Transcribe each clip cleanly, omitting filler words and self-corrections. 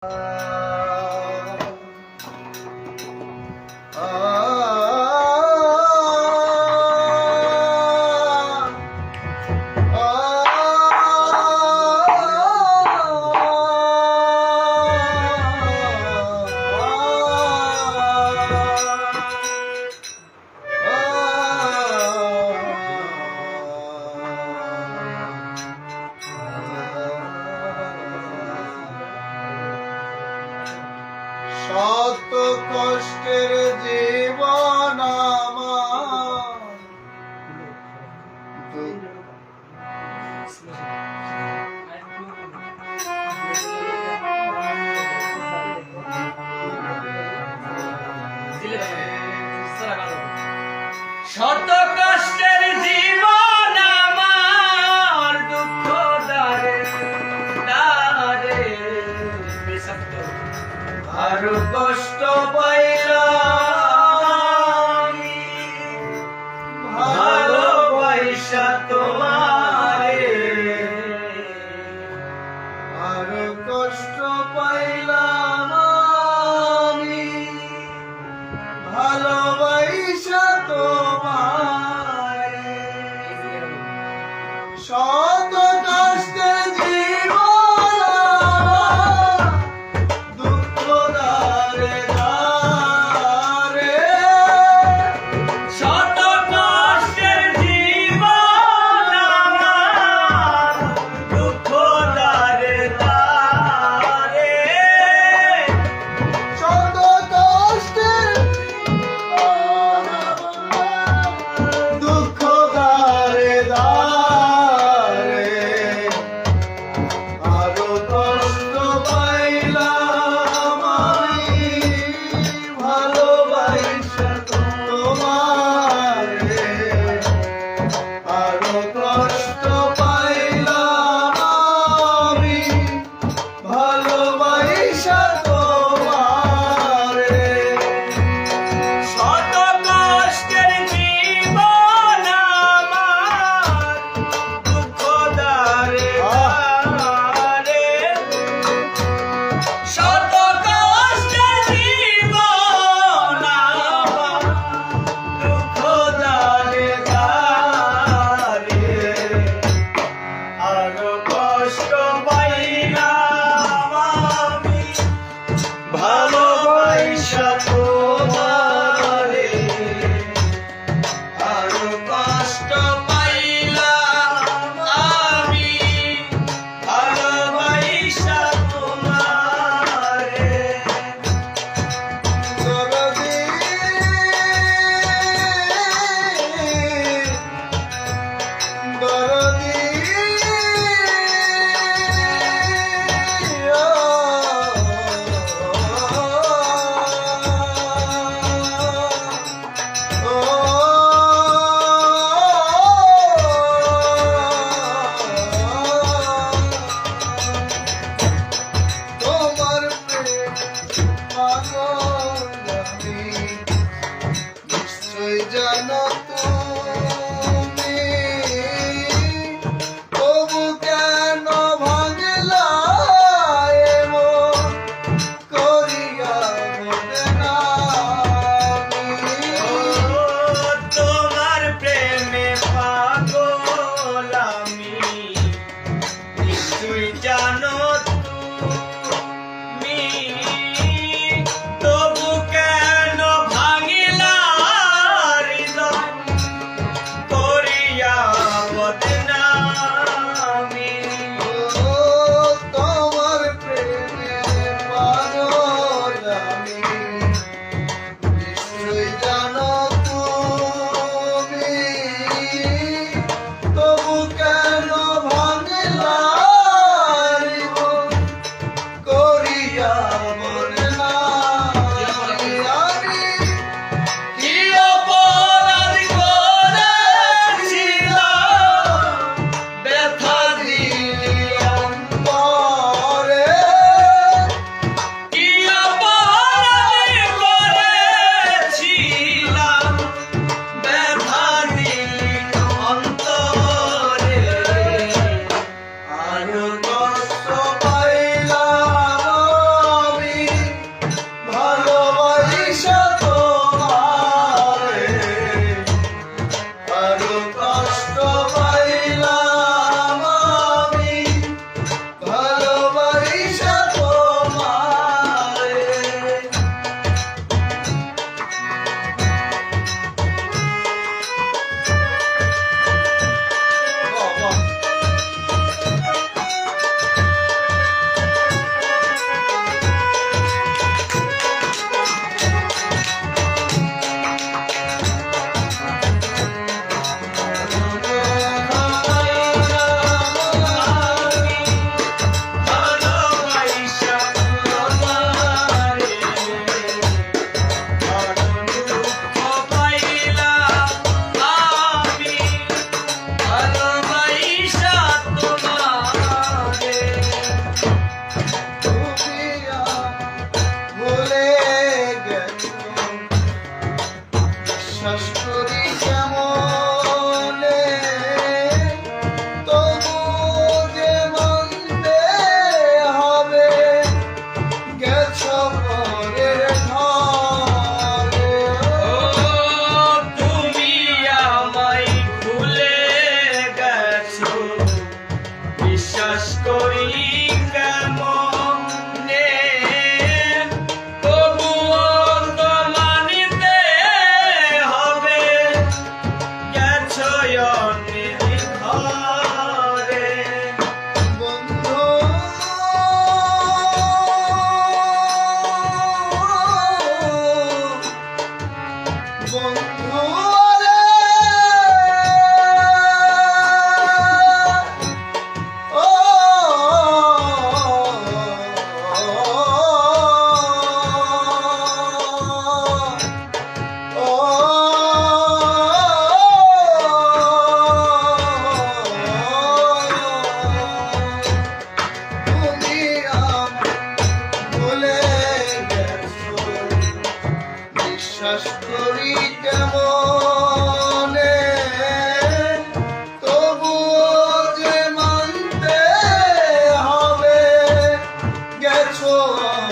শত কষ্টের জীবন আমার শত কষ্টের জীবন আমার দুঃখ দারে দারে বিষাক্ত আরো কষ্ট পাইলাম ভালোবাসা তোমারে, আরো কষ্ট পাইলাম আমি ভালোবাসা তোমারে। শত কষ্টে জীবন দুঃখ দারে দারে, শত কষ্টের জীবন আমার দুঃখ দারে দারে শত কষ্টে দুঃখ দারে দারে, আরো কষ্ট পাইলাম আমি ভালোবাসা তোমারে, আরো কষ্ট পাইলাম আমি ভালোবাসা তোমারে। শত কষ্টের জীবন আমার দুঃখ দারে দারে শত কষ্টের জীবন আমার দুঃখ দারে দারে আরো কষ্ট পাইলাম আমি ভালোবাসা তোমারে, আরো কষ্ট পাইলাম আমি ভালোবাসা তোমারে। দরদি দরদি তোমার প্রেম পাগল আমি, নিশ্চয় জানো তুমি, তবু কেন ভাঙলা এমন করিয়া বদনামি। তোমার প্রেমে পাগল আমি নিশ্চয়ই জানো তুমি, তবু কেন ভাঙিলা হৃদয় করিয়া বদনামি। তোমার প্রেমে পাগল আমি, নিশ্চয় জানো তুমি, তবু কেন ভাঙলা হৃদয় করিয়া বদনামি। আমি কি অপরাধ করেছিলাম ব্যথা দিলি অন্তরে, কি অপরাধ করেছিলাম ব্যথা দিলি অন্তরে আরো কষ্ট পাইলাম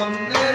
অন্যে